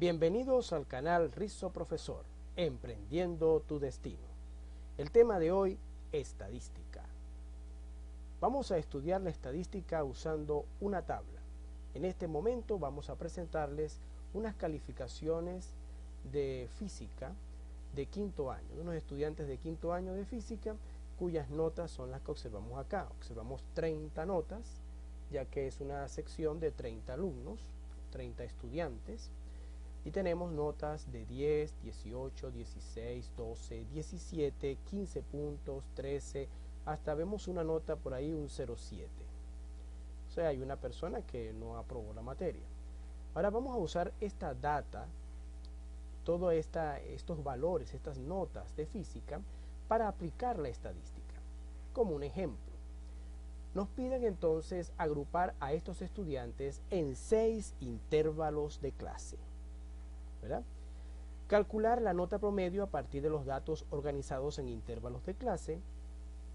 Bienvenidos al canal Rizzo Profesor, Emprendiendo tu Destino. El tema de hoy, estadística. Vamos a estudiar la estadística usando una tabla. En este momento vamos a presentarles unas calificaciones de física de quinto año, de unos estudiantes de quinto año de física, cuyas notas son las que observamos acá. Observamos 30 notas, ya que es una sección de 30 alumnos, 30 estudiantes. Y tenemos notas de 10, 18, 16, 12, 17, 15 puntos, 13, hasta vemos una nota por ahí, un 0,7. O sea, hay una persona que no aprobó la materia. Ahora vamos a usar esta data, todos estos valores, estas notas de física, para aplicar la estadística. Como un ejemplo, nos piden entonces agrupar a estos estudiantes en 6 intervalos de clase, ¿verdad? Calcular la nota promedio a partir de los datos organizados en intervalos de clase,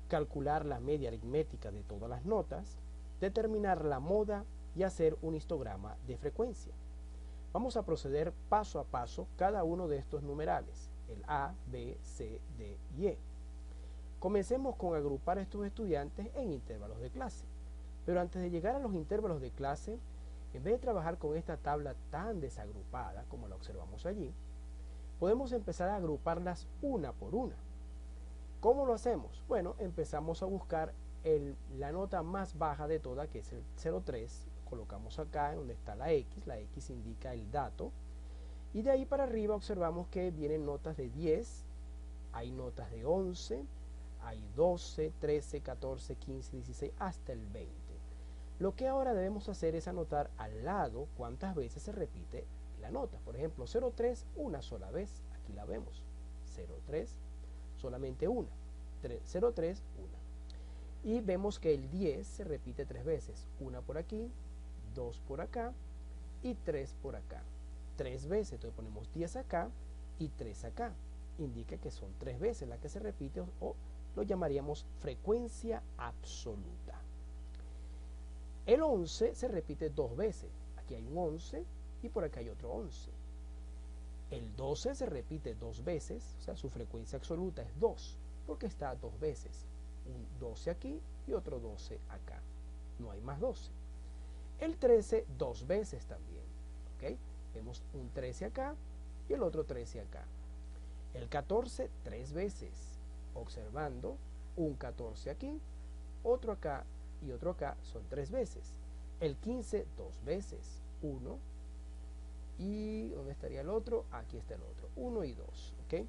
calcular la media aritmética de todas las notas, determinar la moda y hacer un histograma de frecuencia. Vamos a proceder paso a paso cada uno de estos numerales, el A, B, C, D y E. Comencemos con agrupar a estos estudiantes en intervalos de clase. Pero antes de llegar a los intervalos de clase, en vez de trabajar con esta tabla tan desagrupada como la observamos allí, podemos empezar a agruparlas una por una. ¿Cómo lo hacemos? Bueno, empezamos a buscar la nota más baja de todas, que es el 0,3. Colocamos acá en donde está la X indica el dato. Y de ahí para arriba observamos que vienen notas de 10, hay notas de 11, hay 12, 13, 14, 15, 16, hasta el 20. Lo que ahora debemos hacer es anotar al lado cuántas veces se repite la nota. Por ejemplo, 0,3 una sola vez, aquí la vemos. 0,3 solamente una. 0,3 una. Y vemos que el 10 se repite 3 veces. Una por aquí, 2 por acá y 3 por acá. 3 veces, entonces ponemos 10 acá y 3 acá. Indica que son 3 veces la que se repite, o lo llamaríamos frecuencia absoluta. El 11 se repite 2 veces. Aquí hay un 11 y por acá hay otro 11. El 12 se repite 2 veces, o sea, su frecuencia absoluta es 2, porque está 2 veces. Un 12 aquí y otro 12 acá. No hay más 12. El 13 2 veces también. ¿Ok? Vemos un 13 acá y el otro 13 acá. El 14 3 veces. Observando un 14 aquí, otro acá y otro acá, son 3 veces. El 15 2 veces. 1 y ¿dónde estaría el otro? Aquí está el otro. 1 y 2. ¿Ok?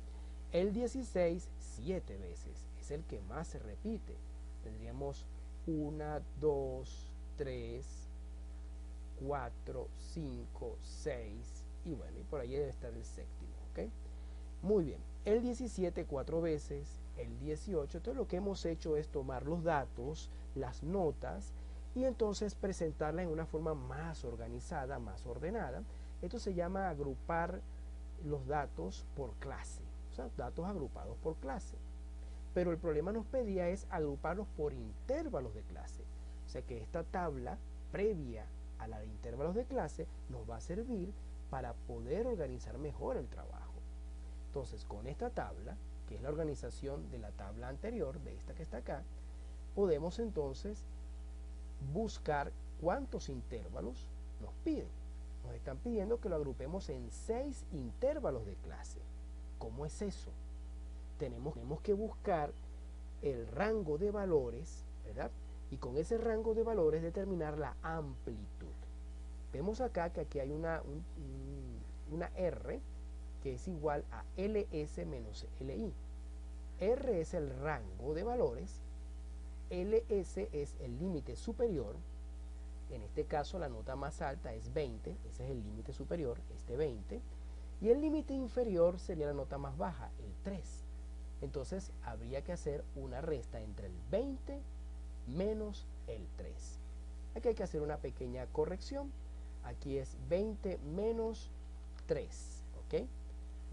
El 16 7 veces. Es el que más se repite. Tendríamos 1, 2, 3, 4, 5, 6 y bueno, y por ahí debe estar el séptimo. ¿Ok? Muy bien. El 17 4 veces. El 18. Entonces lo que hemos hecho es tomar los datos, las notas, y entonces presentarlas en una forma más organizada, más ordenada. Esto se llama agrupar los datos por clase, o sea, datos agrupados por clase. Pero el problema nos pedía es agruparlos por intervalos de clase. O sea que esta tabla previa a la de intervalos de clase nos va a servir para poder organizar mejor el trabajo. Entonces, con esta tabla, que es la organización de la tabla anterior, de esta que está acá, podemos entonces buscar cuántos intervalos nos piden. Nos están pidiendo que lo agrupemos en 6 intervalos de clase. ¿Cómo es eso? Tenemos que buscar el rango de valores, ¿verdad? Y con ese rango de valores determinar la amplitud. Vemos acá que aquí hay una R que es igual a LS menos LI. R es el rango de valores, LS es el límite superior. En este caso la nota más alta es 20, ese es el límite superior, este 20, y el límite inferior sería la nota más baja, el 3. Entonces habría que hacer una resta entre el 20 menos el 3. Aquí hay que hacer una pequeña corrección. Aquí es 20 menos 3, ¿ok?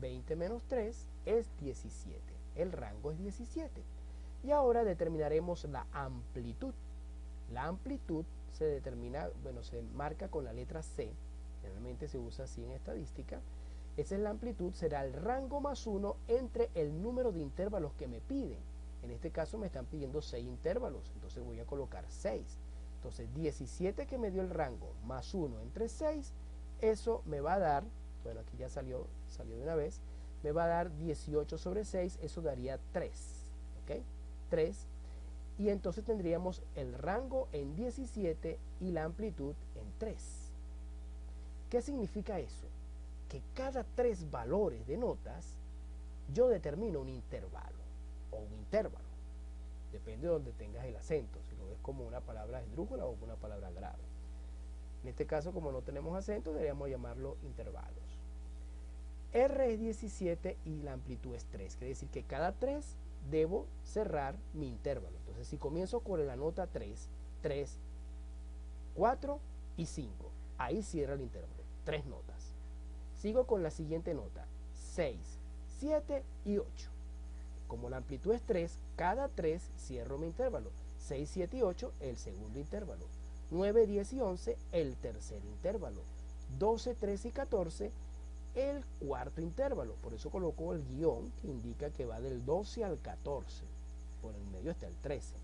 20 menos 3 es 17. El rango es 17. Y ahora determinaremos la amplitud. La amplitud se determina, bueno, se marca con la letra C. Generalmente se usa así en estadística. Esa es la amplitud, será el rango más 1 entre el número de intervalos que me piden. En este caso me están pidiendo 6 intervalos, entonces voy a colocar 6. Entonces 17 que me dio el rango más 1 entre 6, eso me va a dar, bueno, aquí ya salió de una vez, me va a dar 18 sobre 6, eso daría 3, ¿ok? 3, y entonces tendríamos el rango en 17 y la amplitud en 3. ¿Qué significa eso? Que cada 3 valores de notas, yo determino un intervalo, o un intervalo, depende de donde tengas el acento, si lo ves como una palabra esdrújula o una palabra grave. En este caso, como no tenemos acento, deberíamos llamarlo intervalos. R es 17 y la amplitud es 3, quiere decir que cada 3 debo cerrar mi intervalo. Entonces, si comienzo con la nota 3, 3, 4 y 5, ahí cierra el intervalo, 3 notas. Sigo con la siguiente nota, 6, 7 y 8. Como la amplitud es 3, cada 3 cierro mi intervalo. 6, 7 y 8, el segundo intervalo. 9, 10 y 11, el tercer intervalo. 12, 13 y 14, el cuarto intervalo. Por eso coloco el guión que indica que va del 12 al 14. Por el medio está el 13.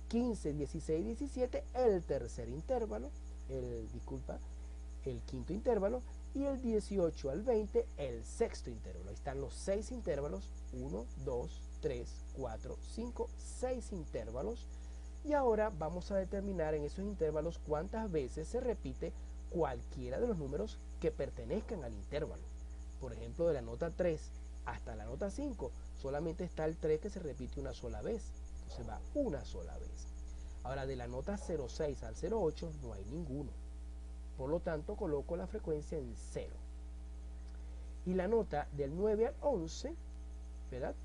15, 16 y 17, el tercer intervalo. El quinto intervalo. Y el 18 al 20, el sexto intervalo. Ahí están los 6 intervalos. 1, 2, 3, 4, 5, 6 intervalos. Y ahora vamos a determinar en esos intervalos cuántas veces se repite cualquiera de los números que pertenezcan al intervalo. Por ejemplo, de la nota 3 hasta la nota 5, solamente está el 3 que se repite una sola vez. Entonces va una sola vez. Ahora, de la nota 0,6 al 0,8 no hay ninguno. Por lo tanto, coloco la frecuencia en 0. Y la nota del 9 al 11, ¿verdad?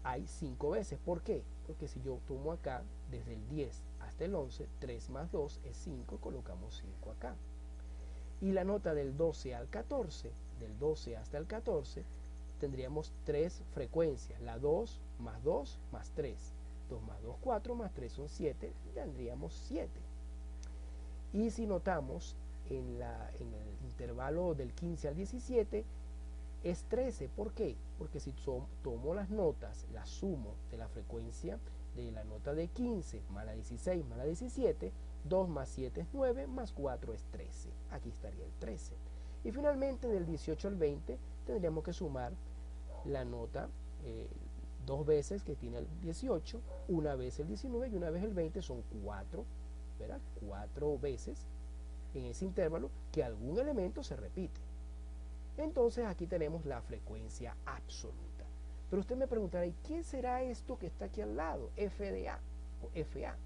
Hay 5 veces. ¿Por qué? Porque si yo tomo acá, desde el 10 hasta el 11, 3 más 2 es 5, colocamos 5 acá. Y la nota del 12 al 14, del 12 hasta el 14, tendríamos 3 frecuencias. La 2 más 2 más 3. 2 más 2, 4, más 3 son 7, tendríamos 7. Y si notamos, en el intervalo del 15 al 17, es 13. ¿Por qué? Porque si tomo las notas, las sumo de la frecuencia de la nota de 15 más la 16 más la 17, 2 más 7 es 9, más 4 es 13. Aquí estaría el 13. Y finalmente del 18 al 20 tendríamos que sumar la nota 2 veces que tiene el 18, una vez el 19 y una vez el 20, son 4, ¿verdad? 4 veces en ese intervalo que algún elemento se repite. Entonces aquí tenemos la frecuencia absoluta. Pero usted me preguntará, ¿y qué será esto que está aquí al lado? FDA o FA.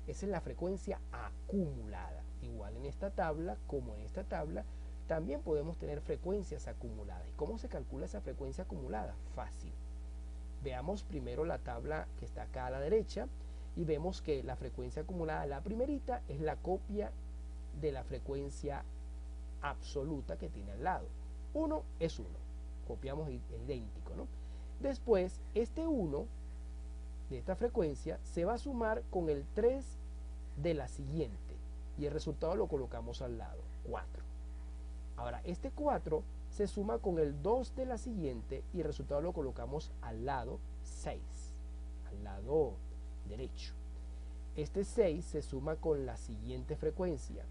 Esa es la frecuencia acumulada. Igual en esta tabla como en esta tabla, también podemos tener frecuencias acumuladas. ¿Y cómo se calcula esa frecuencia acumulada? Fácil. Veamos primero la tabla que está acá a la derecha y vemos que la frecuencia acumulada, la primerita, es la copia de la frecuencia absoluta que tiene al lado. 1 es 1, copiamos idéntico, ¿no? Después, este 1 de esta frecuencia se va a sumar con el 3 de la siguiente y el resultado lo colocamos al lado, 4. Ahora, este 4 se suma con el 2 de la siguiente y el resultado lo colocamos al lado, 6, al lado derecho. Este 6 se suma con la siguiente frecuencia,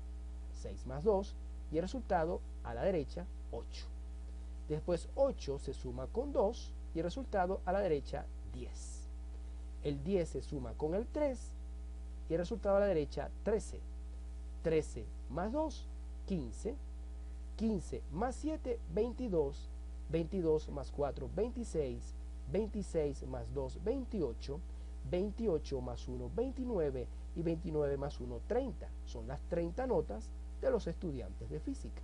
6 más 2, y el resultado a la derecha, 8. Después 8 se suma con 2 y el resultado a la derecha, 10. El 10 se suma con el 3 y el resultado a la derecha, 13. 13 más 2, 15. 15 más 7, 22. 22 más 4, 26. 26 más 2, 28. 28 más 1, 29. Y 29 más 1, 30. Son las 30 notas de los estudiantes de física.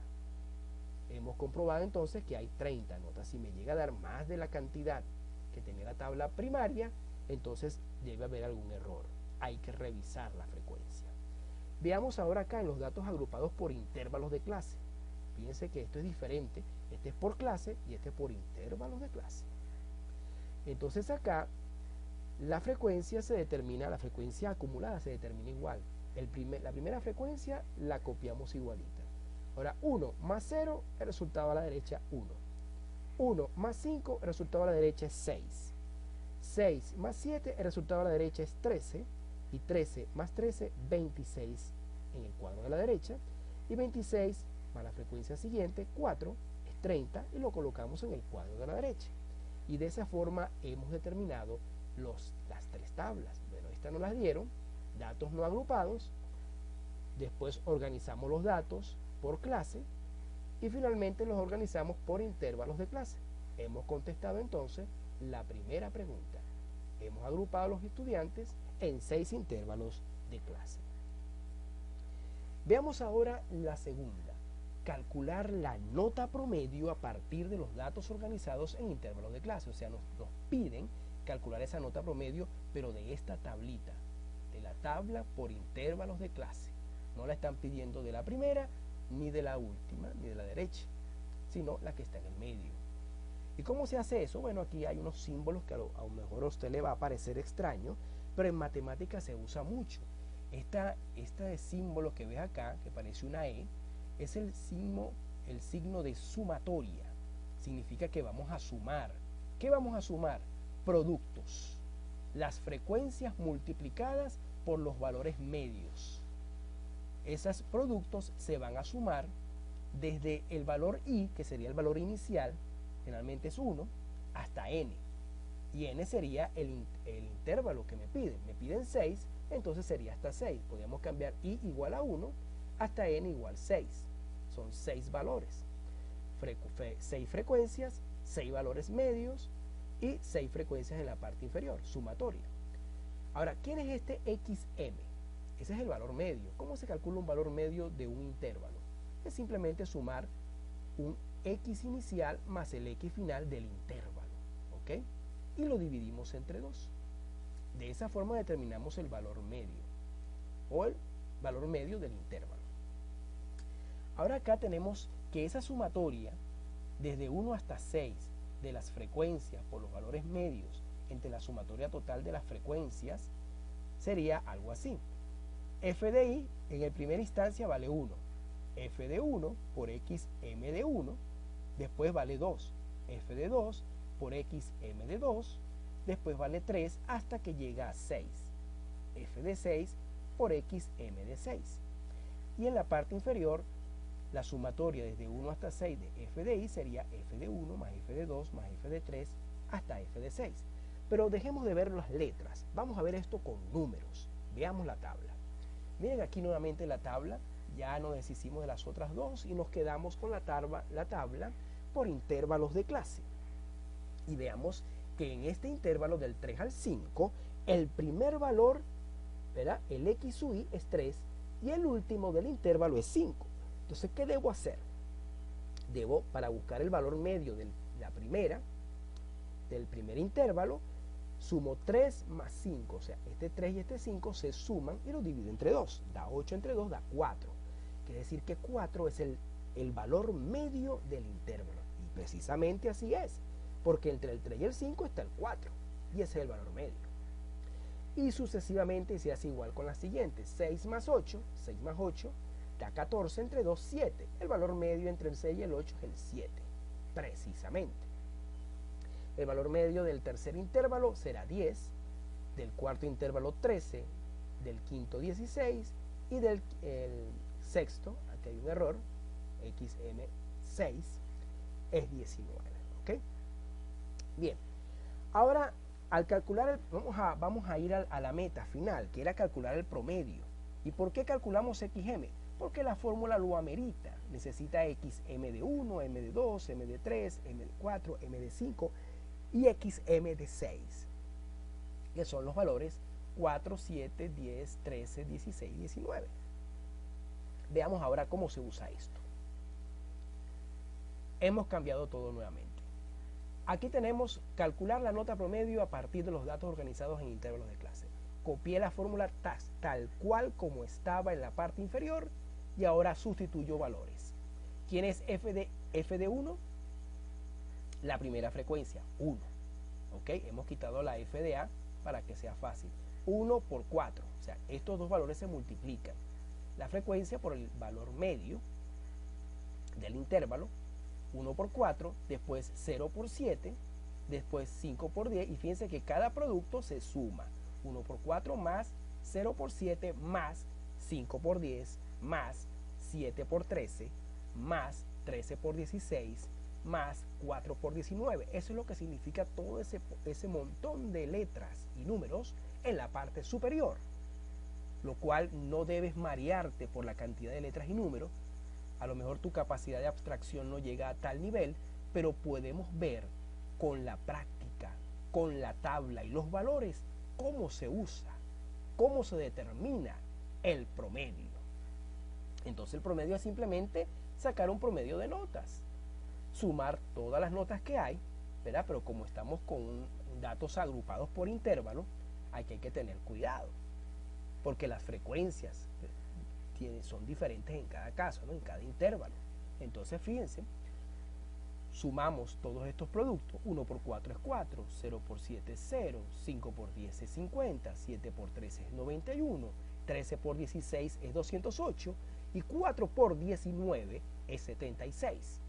Hemos comprobado entonces que hay 30 notas. Si me llega a dar más de la cantidad que tenía la tabla primaria, entonces debe haber algún error. Hay que revisar la frecuencia. Veamos ahora acá en los datos agrupados por intervalos de clase. Fíjense que esto es diferente. Este es por clase y este es por intervalos de clase. Entonces acá la frecuencia se determina, la frecuencia acumulada se determina igual. La primera frecuencia la copiamos igualita. Ahora 1 más 0, el resultado a la derecha 1. 1 más 5, el resultado a la derecha es 6. 6 más 7, el resultado a la derecha es 13. Y 13 más 13, 26 en el cuadro de la derecha. Y 26 más la frecuencia siguiente, 4, es 30 y lo colocamos en el cuadro de la derecha. Y de esa forma hemos determinado las tres tablas. Bueno, estas nos las dieron, datos no agrupados. Después organizamos los datos por clase y finalmente los organizamos por intervalos de clase. Hemos contestado entonces la primera pregunta. Hemos agrupado a los estudiantes en 6 intervalos de clase. Veamos ahora la segunda. Calcular la nota promedio a partir de los datos organizados en intervalos de clase. O sea, nos piden calcular esa nota promedio, pero de esta tablita, de la tabla por intervalos de clase. No la están pidiendo de la primera, ni de la última, ni de la derecha, sino la que está en el medio. ¿Y cómo se hace eso? Bueno, aquí hay unos símbolos que a lo mejor a usted le va a parecer extraño, pero en matemáticas se usa mucho. Este símbolo que ves acá, que parece una E, es el signo de sumatoria. Significa que vamos a sumar. ¿Qué vamos a sumar? Productos. Las frecuencias multiplicadas por los valores medios. Esos productos se van a sumar desde el valor I, que sería el valor inicial, generalmente es 1, hasta N. Y N sería el intervalo que me piden. Me piden 6, entonces sería hasta 6. Podríamos cambiar I igual a 1 hasta N igual 6. Son 6 valores. 6 frecuencias, 6 valores medios y 6 frecuencias en la parte inferior, sumatoria. Ahora, ¿quién es este XM? Ese es el valor medio. ¿Cómo se calcula un valor medio de un intervalo? Es simplemente sumar un X inicial más el X final del intervalo. ¿Ok? Y lo dividimos entre 2. De esa forma determinamos el valor medio o el valor medio del intervalo. Ahora acá tenemos que esa sumatoria desde 1 hasta 6 de las frecuencias por los valores medios entre la sumatoria total de las frecuencias sería algo así. F de I en el primera instancia vale 1. F de 1 por XM de 1, después vale 2. F de 2 por XM de 2, después vale 3 hasta que llega a 6. F de 6 por XM de 6. Y en la parte inferior, la sumatoria desde 1 hasta 6 de F de I sería F de 1 más F de 2 más F de 3 hasta F de 6. Pero dejemos de ver las letras. Vamos a ver esto con números. Veamos la tabla. Miren aquí nuevamente la tabla. Ya nos deshicimos de las otras dos y nos quedamos con la tabla por intervalos de clase. Y veamos que en este intervalo del 3 al 5, el primer valor, ¿verdad? El X sub I es 3 y el último del intervalo es 5. Entonces, ¿qué debo hacer? Debo, para buscar el valor medio de la del primer intervalo, sumo 3 más 5. O sea, este 3 y este 5 se suman y los divido entre 2. Da 8 entre 2, da 4. Quiere decir que 4 es el valor medio del intervalo. Y precisamente así es. Porque entre el 3 y el 5 está el 4. Y ese es el valor medio. Y sucesivamente se hace igual con las siguientes. 6 más 8 da 14 entre 2, 7. El valor medio entre el 6 y el 8 es el 7. Precisamente. El valor medio del tercer intervalo será 10, del cuarto intervalo 13, del quinto 16 y del sexto, aquí hay un error, XM6, es 19. ¿Ok? Bien, ahora al calcular, vamos a ir a la meta final, que era calcular el promedio. ¿Y por qué calculamos XM? Porque la fórmula lo amerita. Necesita XM de 1, M de 2, M de 3, M de 4, M de 5 y XM de 6, que son los valores 4, 7, 10, 13, 16, 19. Veamos ahora cómo se usa esto. Hemos cambiado todo nuevamente. Aquí tenemos calcular la nota promedio a partir de los datos organizados en intervalos de clase. Copié la fórmula tal cual como estaba en la parte inferior y ahora sustituyo valores. ¿Quién es F de 1? La primera frecuencia, 1. ¿Ok? Hemos quitado la F de A para que sea fácil. 1 por 4. O sea, estos dos valores se multiplican. La frecuencia por el valor medio del intervalo 1 por 4, después 0 por 7, después 5 por 10, y fíjense que cada producto se suma. 1 por 4 más 0 por 7 más 5 por 10 más 7 por 13 más 13 por 16 más 4 por 19. Eso es lo que significa todo ese montón de letras y números en la parte superior, lo cual no debes marearte por la cantidad de letras y números. A lo mejor tu capacidad de abstracción no llega a tal nivel, pero podemos ver con la práctica, con la tabla y los valores, cómo se usa, cómo se determina el promedio. Entonces el promedio es simplemente sacar un promedio de notas, sumar todas las notas que hay, ¿verdad? Pero como estamos con datos agrupados por intervalo, hay que tener cuidado, porque las frecuencias son diferentes en cada caso, ¿no? En cada intervalo. Entonces fíjense, sumamos todos estos productos. 1 por 4 es 4, 0 por 7 es 0, 5 por 10 es 50, 7 por 13 es 91, 13 por 16 es 208 y 4 por 19 es 76.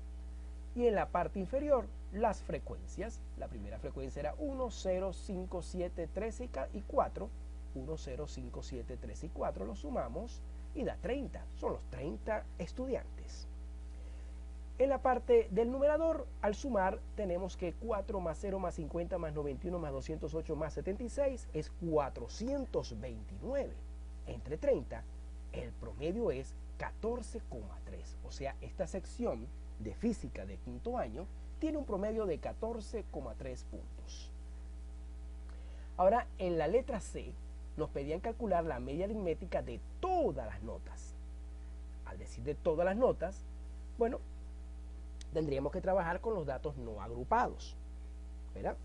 Y en la parte inferior, las frecuencias. La primera frecuencia era 1, 0, 5, 7, 13 y 4. 1, 0, 5, 7, 13 y 4 lo sumamos y da 30. Son los 30 estudiantes. En la parte del numerador, al sumar, tenemos que 4 más 0 más 50 más 91 más 208 más 76 es 429. Entre 30, el promedio es 14,3. O sea, esta sección de física de quinto año tiene un promedio de 14,3 puntos. Ahora, en la letra C, nos pedían calcular la media aritmética de todas las notas. Al decir de todas las notas, bueno, tendríamos que trabajar con los datos no agrupados, ¿verdad?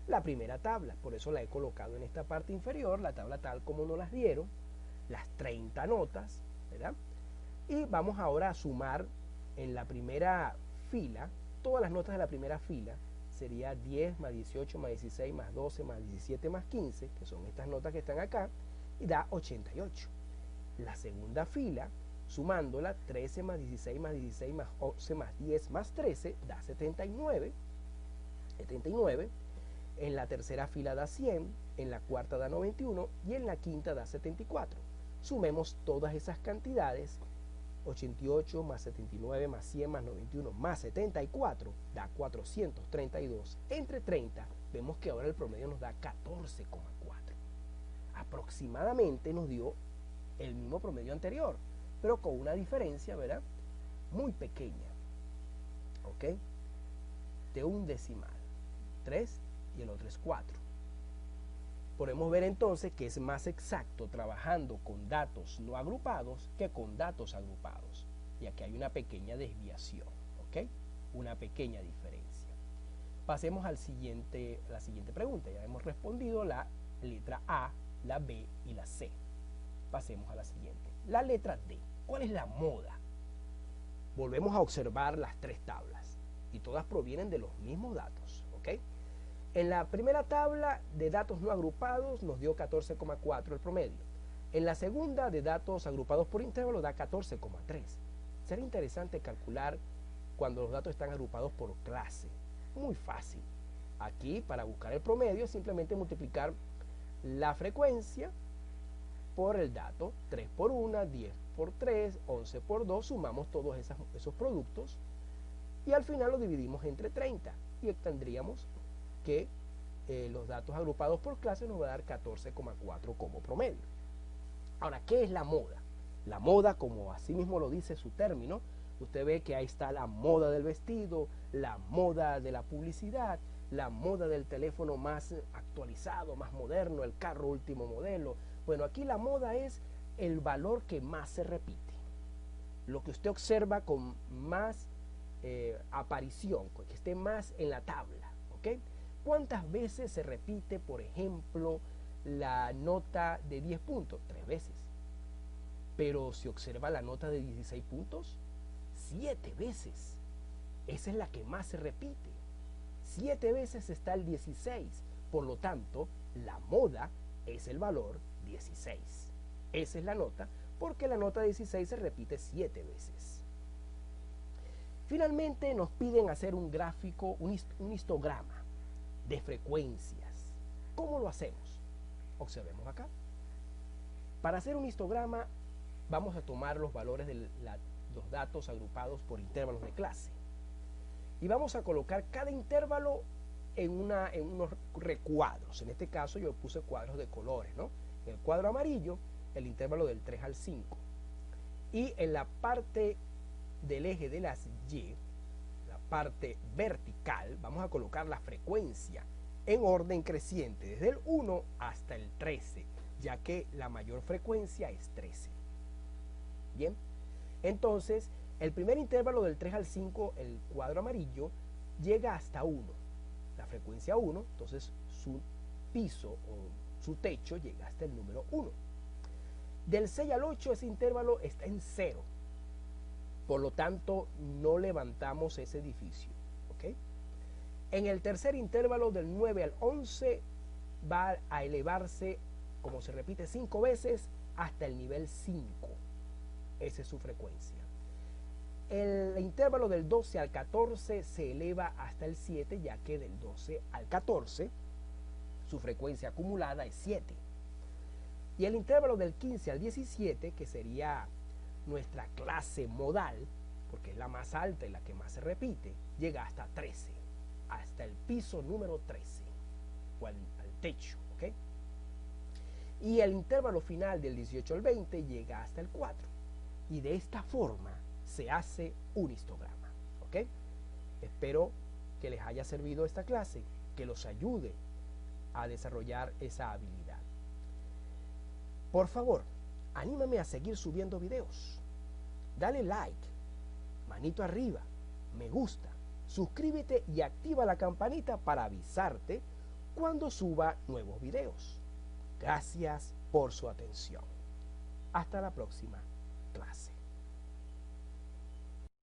La primera tabla, por eso la he colocado en esta parte inferior, la tabla tal como nos las dieron, las 30 notas, ¿verdad? Y vamos ahora a sumar en la primera fila, todas las notas de la primera fila, sería 10 más 18 más 16 más 12 más 17 más 15, que son estas notas que están acá, y da 88. La segunda fila, sumándola, 13 más 16 más 16 más 11 más 10 más 13, da 79. En la tercera fila da 100, en la cuarta da 91 y en la quinta da 74. Sumemos todas esas cantidades, 88 más 79 más 100 más 91 más 74 da 432. Entre 30 vemos que ahora el promedio nos da 14,4. Aproximadamente nos dio el mismo promedio anterior, pero con una diferencia, ¿verdad? Muy pequeña, ¿ok? De un decimal, 3 y el otro es 4. Podemos ver entonces que es más exacto trabajando con datos no agrupados que con datos agrupados. Y aquí hay una pequeña desviación, ¿ok? Una pequeña diferencia. Pasemos a la siguiente pregunta. Ya hemos respondido la letra A, la B y la C. Pasemos a la siguiente. La letra D. ¿Cuál es la moda? Volvemos a observar las tres tablas y todas provienen de los mismos datos, ¿ok? En la primera tabla de datos no agrupados nos dio 14,4 el promedio. En la segunda de datos agrupados por intervalo da 14,3. Será interesante calcular cuando los datos están agrupados por clase. Muy fácil. Aquí, para buscar el promedio, simplemente multiplicar la frecuencia por el dato. 3 por 1, 10 por 3, 11 por 2. Sumamos todos esos productos y al final lo dividimos entre 30 y obtendríamos que los datos agrupados por clase nos va a dar 14,4 como promedio. Ahora, ¿qué es la moda? La moda, como así mismo lo dice su término, usted ve que ahí está la moda del vestido, la moda de la publicidad, la moda del teléfono más actualizado, más moderno, el carro último modelo. Bueno, aquí la moda es el valor que más se repite, lo que usted observa con más aparición, que esté más en la tabla, ¿ok? ¿Cuántas veces se repite, por ejemplo, la nota de 10 puntos? 3 veces. Pero si observa la nota de 16 puntos, 7 veces. Esa es la que más se repite. 7 veces está el 16. Por lo tanto, la moda es el valor 16. Esa es la nota, porque la nota 16 se repite 7 veces. Finalmente nos piden hacer un gráfico, un histograma de frecuencias. ¿Cómo lo hacemos? Observemos acá. Para hacer un histograma vamos a tomar los valores de los datos agrupados por intervalos de clase. Y vamos a colocar cada intervalo en unos recuadros. En este caso yo puse cuadros de colores, ¿no? En el cuadro amarillo, el intervalo del 3 al 5. Y en la parte del eje de las Y, la parte vertical, vamos a colocar la frecuencia en orden creciente, desde el 1 hasta el 13, ya que la mayor frecuencia es 13. Bien, entonces el primer intervalo del 3 al 5, el cuadro amarillo, llega hasta 1, la frecuencia 1, entonces su piso o su techo llega hasta el número 1. Del 6 al 8 ese intervalo está en 0, por lo tanto no levantamos ese edificio, ¿ok? En el tercer intervalo del 9 al 11 va a elevarse, como se repite 5 veces, hasta el nivel 5. Esa es su frecuencia. El intervalo del 12 al 14 se eleva hasta el 7, ya que del 12 al 14 su frecuencia acumulada es 7. Y el intervalo del 15 al 17, que sería nuestra clase modal, porque es la más alta y la que más se repite, llega hasta 13, hasta el piso número 13, o al techo, ¿ok? Y el intervalo final del 18 al 20 llega hasta el 4. Y de esta forma se hace un histograma, ¿ok? Espero que les haya servido esta clase, que los ayude a desarrollar esa habilidad. Por favor, anímame a seguir subiendo videos. Dale like, manito arriba, me gusta, suscríbete y activa la campanita para avisarte cuando suba nuevos videos. Gracias por su atención. Hasta la próxima clase.